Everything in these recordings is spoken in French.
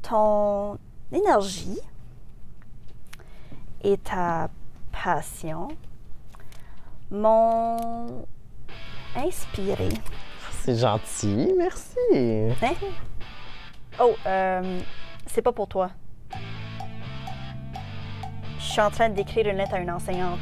ton énergie et ta passion m'ont inspiré. C'est gentil, merci. Hein? Oh, c'est pas pour toi. Je suis en train d'écrire une lettre à une enseignante.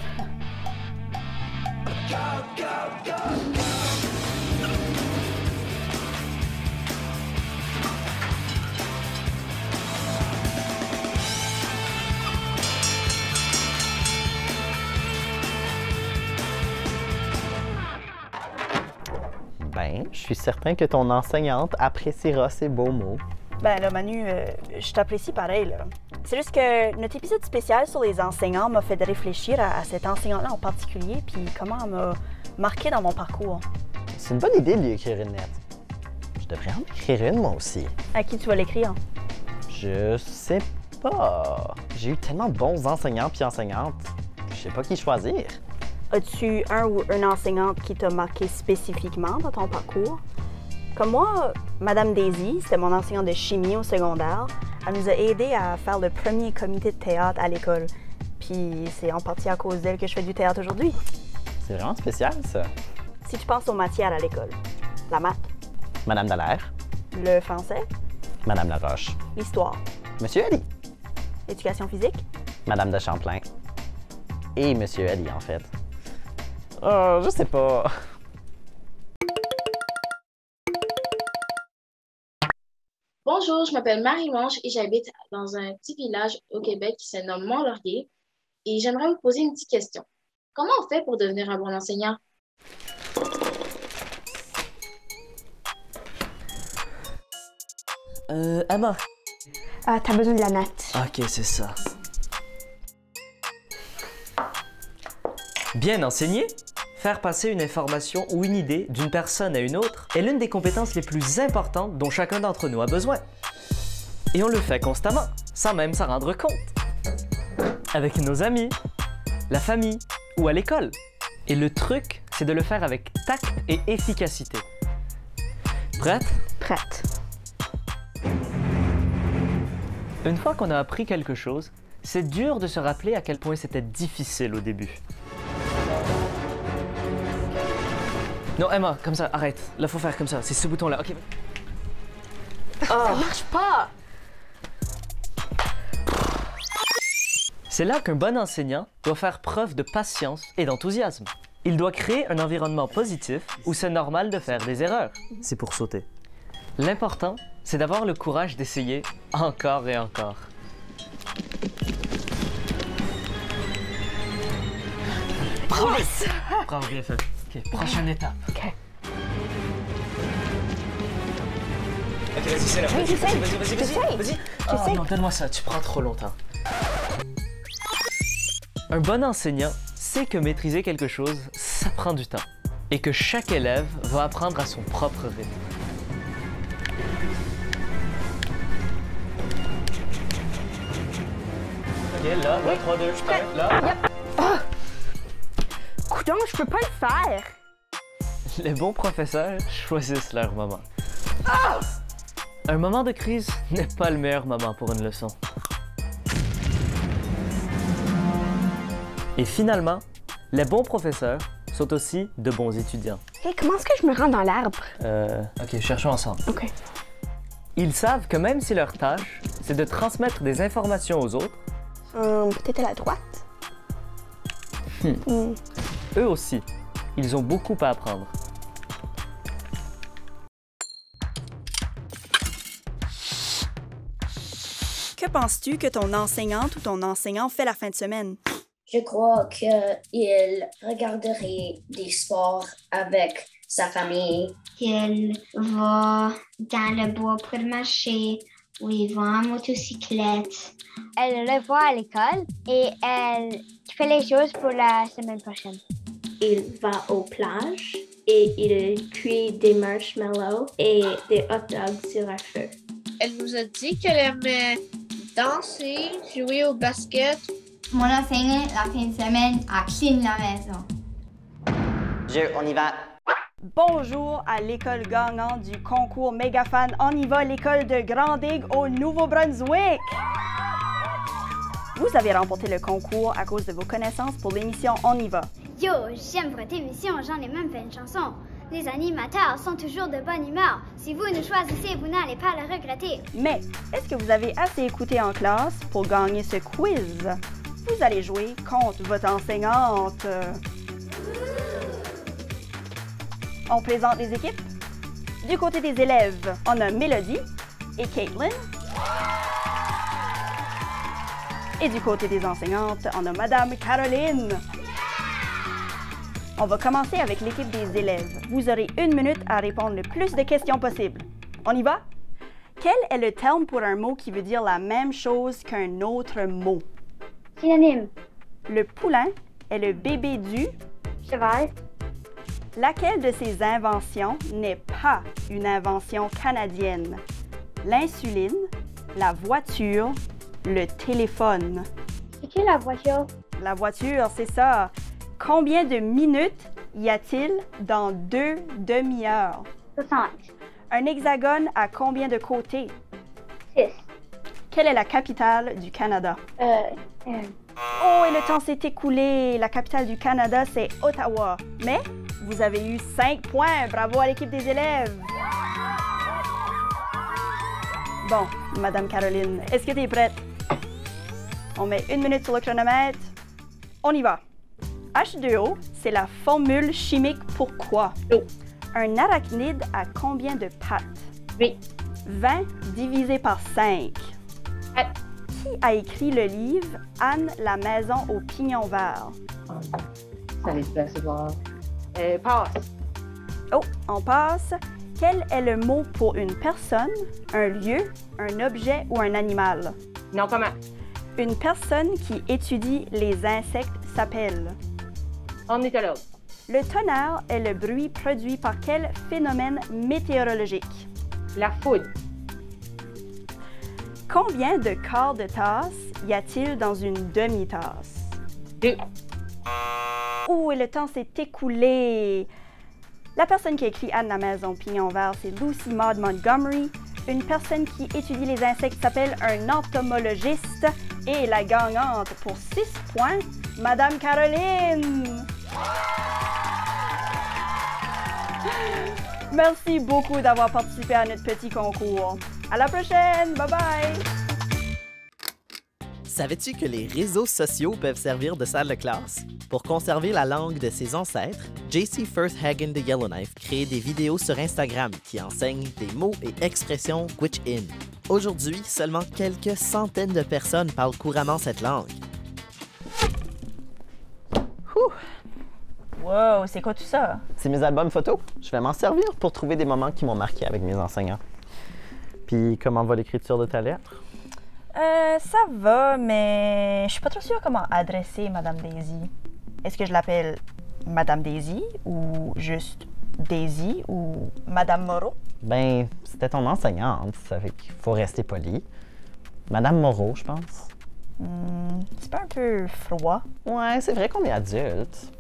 Ben, je suis certain que ton enseignante appréciera ces beaux mots. Ben là, Manu, je t'apprécie pareil, là. C'est juste que notre épisode spécial sur les enseignants m'a fait réfléchir à cet enseignant-là en particulier, puis comment elle m'a marqué dans mon parcours. C'est une bonne idée de lui écrire une lettre. Je devrais en écrire une, moi aussi. À qui tu vas l'écrire? Je sais pas. J'ai eu tellement de bons enseignants puis enseignantes. Je sais pas qui choisir. As-tu un ou une enseignante qui t'a marqué spécifiquement dans ton parcours? Comme moi, Madame Daisy, c'était mon enseignante de chimie au secondaire. Elle nous a aidés à faire le premier comité de théâtre à l'école. Puis c'est en partie à cause d'elle que je fais du théâtre aujourd'hui. C'est vraiment spécial, ça. Si tu penses aux matières à l'école, la maths, Madame Dallaire, le français, Madame Laroche, l'histoire, Monsieur Ali, l'éducation physique, Madame de Champlain et Monsieur Ali, en fait. Oh, je sais pas. Bonjour, je m'appelle Marie-Manche et j'habite dans un petit village au Québec qui se nomme Mont-Laurier. Et j'aimerais vous poser une petite question. Comment on fait pour devenir un bon enseignant? Emma. Ah, t'as besoin de la natte. Ok, c'est ça. Bien enseigner, faire passer une information ou une idée d'une personne à une autre est l'une des compétences les plus importantes dont chacun d'entre nous a besoin. Et on le fait constamment, sans même s'en rendre compte. Avec nos amis, la famille ou à l'école. Et le truc, c'est de le faire avec tact et efficacité. Prête? Prête. Une fois qu'on a appris quelque chose, c'est dur de se rappeler à quel point c'était difficile au début. Non, Emma, comme ça, arrête. Là, faut faire comme ça. C'est ce bouton-là. OK. Ça marche pas! C'est là qu'un bon enseignant doit faire preuve de patience et d'enthousiasme. Il doit créer un environnement positif où c'est normal de faire des erreurs. C'est pour sauter. L'important, c'est d'avoir le courage d'essayer encore et encore. Brosse! Bravo, bien fait. OK, prochaine étape. OK. OK, vas-y, c'est là. Oui, j'essaie. Vas-y. J'essaie. Oh non, donne-moi ça, tu prends trop longtemps. Un bon enseignant sait que maîtriser quelque chose, ça prend du temps. Et que chaque élève va apprendre à son propre rythme. OK, là, 3, 2, 1, là. Coudonc, je peux pas le faire! Les bons professeurs choisissent leur moment. Un moment de crise n'est pas le meilleur moment pour une leçon. Et finalement, les bons professeurs sont aussi de bons étudiants. Hey, comment est-ce que je me rends dans l'arbre? OK, cherchons ensemble. OK. Ils savent que même si leur tâche, c'est de transmettre des informations aux autres, Peut-être à la droite? eux aussi, ils ont beaucoup à apprendre. Que penses-tu que ton enseignante ou ton enseignant fait la fin de semaine? Je crois qu'il regarderait des sports avec sa famille. Il va dans le bois pour marcher ou il va en motocyclette. Elle le voit à l'école et elle fait les choses pour la semaine prochaine. Il va aux plages et il cuit des marshmallows et des hot dogs sur un feu. Elle nous a dit qu'elle aimait danser, jouer au basket. Mon enseignant, la fin de semaine, elle clean la maison. On y va. Bonjour à l'école gagnante du concours Mégafan On y va, l'école de Grand-Digue au Nouveau-Brunswick. Vous avez remporté le concours à cause de vos connaissances pour l'émission On y va. Yo, j'aime votre émission, j'en ai même fait une chanson. Les animateurs sont toujours de bonne humeur. Si vous nous choisissez, vous n'allez pas le regretter. Mais, est-ce que vous avez assez écouté en classe pour gagner ce quiz? Vous allez jouer contre votre enseignante. On présente les équipes. Du côté des élèves, on a Mélodie et Caitlin. Et du côté des enseignantes, on a Madame Caroline. On va commencer avec l'équipe des élèves. Vous aurez 1 minute à répondre le plus de questions possible. On y va? Quel est le terme pour un mot qui veut dire la même chose qu'un autre mot? Synonyme. Le poulain est le bébé du cheval. Laquelle de ces inventions n'est pas une invention canadienne? L'insuline, la voiture, le téléphone. C'est qui la voiture? La voiture, c'est ça. Combien de minutes y a-t-il dans 2 demi-heures? 60. Un hexagone a combien de côtés? 6. Quelle est la capitale du Canada? Oh, et le temps s'est écoulé. La capitale du Canada, c'est Ottawa. Mais vous avez eu 5 points. Bravo à l'équipe des élèves. Bon, Madame Caroline, est-ce que tu es prête? On met 1 minute sur le chronomètre. On y va. H2O, c'est la formule chimique pour quoi? Un arachnide a combien de pattes? 8. 20 divisé par 5. Qui a écrit le livre Anne la maison au pignon vert? Ça laisse place voir. Passe. Oh, on passe. Quel est le mot pour une personne, un lieu, un objet ou un animal? Non, comment? Une personne qui étudie les insectes s'appelle? Ornithologue. Le tonnerre est le bruit produit par quel phénomène météorologique? La foudre. Combien de quarts de tasse y a-t-il dans une demi-tasse? 2. Oh, et le temps s'est écoulé. La personne qui a écrit Anne la maison pignon vert, c'est Lucy Maud Montgomery. Une personne qui étudie les insectes s'appelle un entomologiste. Et la gagnante pour 6 points, Madame Caroline. Merci beaucoup d'avoir participé à notre petit concours. À la prochaine! Bye bye! Savais-tu que les réseaux sociaux peuvent servir de salle de classe? Pour conserver la langue de ses ancêtres, JC Firth Hagen de Yellowknife crée des vidéos sur Instagram qui enseignent des mots et expressions Gwich'in. Aujourd'hui, seulement quelques centaines de personnes parlent couramment cette langue. Wow, c'est quoi tout ça? C'est mes albums photos. Je vais m'en servir pour trouver des moments qui m'ont marqué avec mes enseignants. Puis, comment va l'écriture de ta lettre? Ça va, mais je suis pas trop sûre comment adresser Madame Daisy. Est-ce que je l'appelle Madame Daisy ou juste Daisy ou Madame Moreau? Ben, c'était ton enseignante, ça fait qu'il faut rester poli. Madame Moreau, je pense. C'est pas un peu froid? Ouais, c'est vrai qu'on est adulte.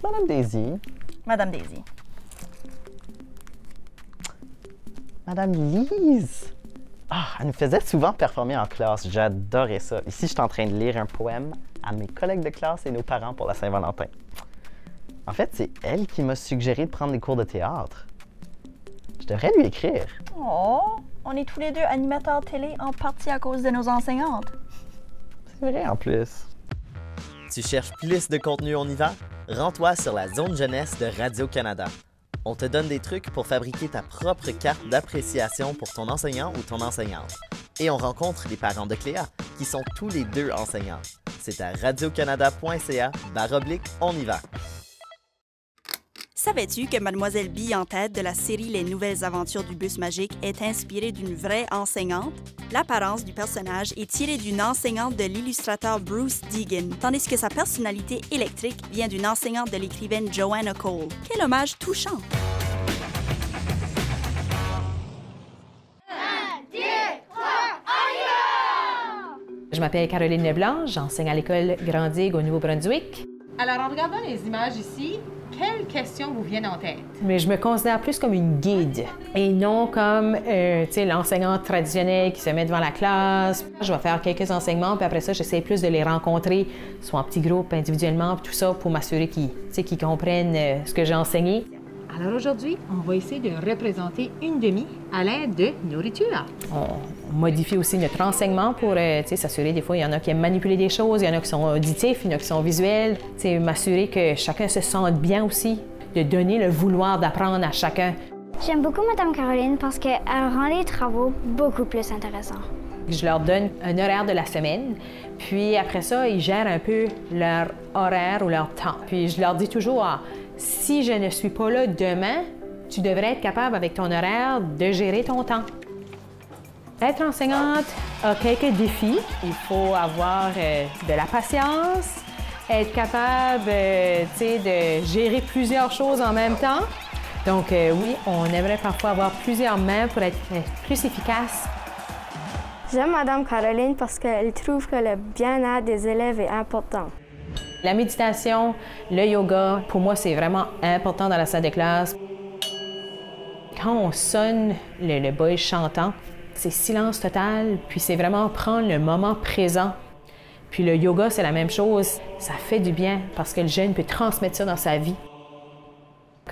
Madame Daisy. Madame Daisy. Madame Lise. Ah, elle nous faisait souvent performer en classe. J'adorais ça. Ici, je suis en train de lire un poème à mes collègues de classe et nos parents pour la Saint-Valentin. En fait, c'est elle qui m'a suggéré de prendre des cours de théâtre. Je devrais lui écrire. Oh, on est tous les deux animateurs télé en partie à cause de nos enseignantes. C'est vrai en plus. Tu cherches plus de contenu On y va? Rends-toi sur la zone jeunesse de Radio-Canada. On te donne des trucs pour fabriquer ta propre carte d'appréciation pour ton enseignant ou ton enseignante. Et on rencontre les parents de Cléa, qui sont tous les deux enseignants. C'est à radiocanada.ca/on y va. Savais-tu que Mademoiselle Bille en tête de la série Les Nouvelles Aventures du Bus Magique est inspirée d'une vraie enseignante? L'apparence du personnage est tirée d'une enseignante de l'illustrateur Bruce Deegan, tandis que sa personnalité électrique vient d'une enseignante de l'écrivaine Joanna Cole. Quel hommage touchant! 1, 2, 3, on y va! Je m'appelle Caroline Leblanc, j'enseigne à l'école Grand-Digue au Nouveau-Brunswick. Alors, en regardant les images ici, quelles questions vous viennent en tête? Mais je me considère plus comme une guide et non comme l'enseignante traditionnelle qui se met devant la classe. Je vais faire quelques enseignements, puis après ça, j'essaie plus de les rencontrer, soit en petits groupes, individuellement, tout ça, pour m'assurer qu'ils comprennent ce que j'ai enseigné. Alors aujourd'hui, on va essayer de représenter une demi à l'aide de nourriture. On modifie aussi notre enseignement pour s'assurer, des fois, il y en a qui aiment manipuler des choses, il y en a qui sont auditifs, il y en a qui sont visuels. M'assurer que chacun se sente bien aussi, de donner le vouloir d'apprendre à chacun. J'aime beaucoup Mme Caroline parce qu'elle rend les travaux beaucoup plus intéressants. Je leur donne un horaire de la semaine, puis après ça, ils gèrent un peu leur horaire ou leur temps. Puis je leur dis toujours, si je ne suis pas là demain, tu devrais être capable avec ton horaire de gérer ton temps. Être enseignante a quelques défis. Il faut avoir de la patience, être capable de gérer plusieurs choses en même temps. Donc oui, on aimerait parfois avoir plusieurs mains pour être plus efficace. J'aime Mme Caroline parce qu'elle trouve que le bien-être des élèves est important. La méditation, le yoga, pour moi, c'est vraiment important dans la salle de classe. Quand on sonne le bol chantant, c'est silence total, puis c'est vraiment prendre le moment présent. Puis le yoga, c'est la même chose. Ça fait du bien parce que le jeune peut transmettre ça dans sa vie.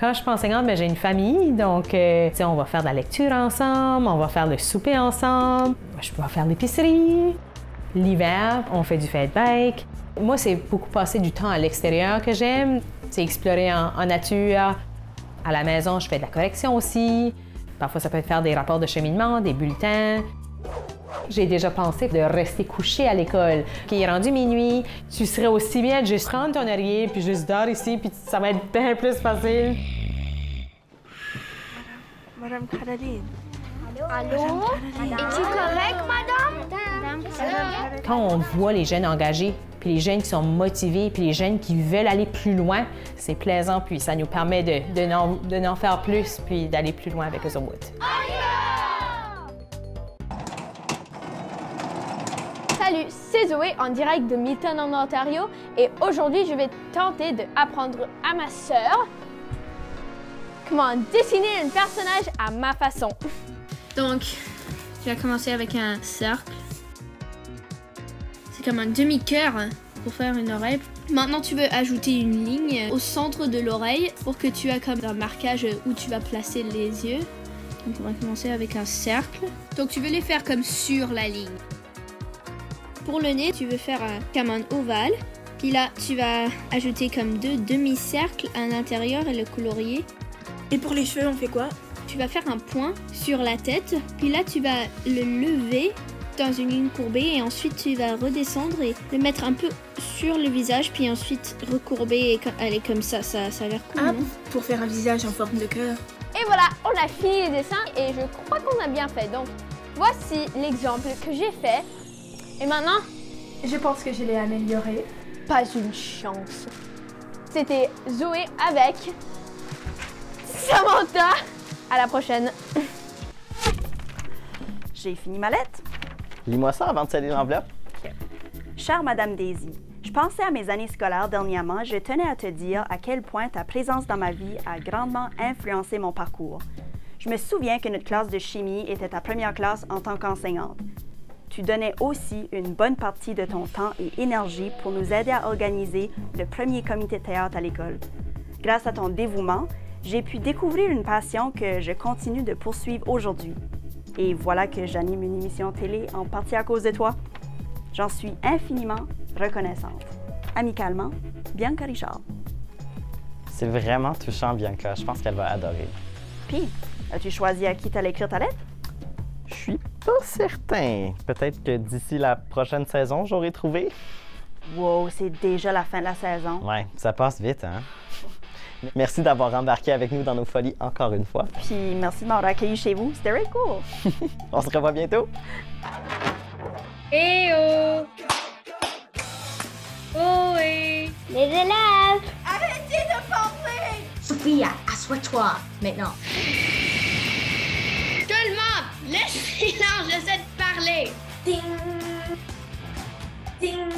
Quand je suis enseignante, j'ai une famille, donc on va faire de la lecture ensemble, on va faire le souper ensemble, je vais faire l'épicerie. L'hiver, on fait du fat bike. Moi, c'est beaucoup passer du temps à l'extérieur que j'aime. C'est explorer en nature. À la maison, je fais de la correction aussi. Parfois, ça peut être faire des rapports de cheminement, des bulletins. J'ai déjà pensé de rester couché à l'école. Il est rendu minuit, tu serais aussi bien de juste prendre ton oreiller puis juste dormir ici, puis ça va être bien plus facile. Madame Caroline. Allô? Es-tu correcte, madame? Quand on voit les jeunes engagés, puis les jeunes qui sont motivés, puis les jeunes qui veulent aller plus loin, c'est plaisant, puis ça nous permet de n'en faire plus, puis d'aller plus loin avec eux autres. Salut, c'est Zoé en direct de Milton en Ontario et aujourd'hui je vais tenter d'apprendre à ma sœur comment dessiner un personnage à ma façon. Donc, tu vas commencer avec un cercle. C'est comme un demi-cœur pour faire une oreille. Maintenant, tu veux ajouter une ligne au centre de l'oreille pour que tu aies comme un marquage où tu vas placer les yeux. Donc, on va commencer avec un cercle. Donc, tu veux les faire comme sur la ligne. Pour le nez, tu veux faire comme un ovale. Puis là, tu vas ajouter comme 2 demi-cercles à l'intérieur et le colorier. Et pour les cheveux, on fait quoi? Tu vas faire un point sur la tête. Puis là, tu vas le lever dans une ligne courbée. Et ensuite, tu vas redescendre et le mettre un peu sur le visage. Puis ensuite, recourber et aller comme ça. Ça a l'air cool, non? Pour faire un visage en forme de cœur. Et voilà, on a fini les dessins et je crois qu'on a bien fait. Donc, voici l'exemple que j'ai fait. Et maintenant, je pense que je l'ai amélioré. Pas une chance. C'était Zoé avec Samantha. À la prochaine. J'ai fini ma lettre. Lis-moi ça avant de sceller l'enveloppe. Okay. Chère Madame Daisy, je pensais à mes années scolaires dernièrement. Je tenais à te dire à quel point ta présence dans ma vie a grandement influencé mon parcours. Je me souviens que notre classe de chimie était ta première classe en tant qu'enseignante. Tu donnais aussi une bonne partie de ton temps et énergie pour nous aider à organiser le premier comité de théâtre à l'école. Grâce à ton dévouement, j'ai pu découvrir une passion que je continue de poursuivre aujourd'hui. Et voilà que j'anime une émission télé en partie à cause de toi. J'en suis infiniment reconnaissante. Amicalement, Bianca Richard. C'est vraiment touchant, Bianca. Je pense qu'elle va adorer. Puis, as-tu choisi à qui t'allais écrire ta lettre? Je suis pas certain. Peut-être que d'ici la prochaine saison, j'aurai trouvé. Wow, c'est déjà la fin de la saison. Ouais, ça passe vite, hein? Merci d'avoir embarqué avec nous dans nos folies encore une fois. Puis merci de m'avoir accueilli chez vous. C'était very cool. On se revoit bientôt. Eh oh! Oh oui! Les élèves! Arrêtez de parler! Sophia, assois-toi maintenant. Tout le monde, laisse silence, j'essaie de parler. Ding! Ding!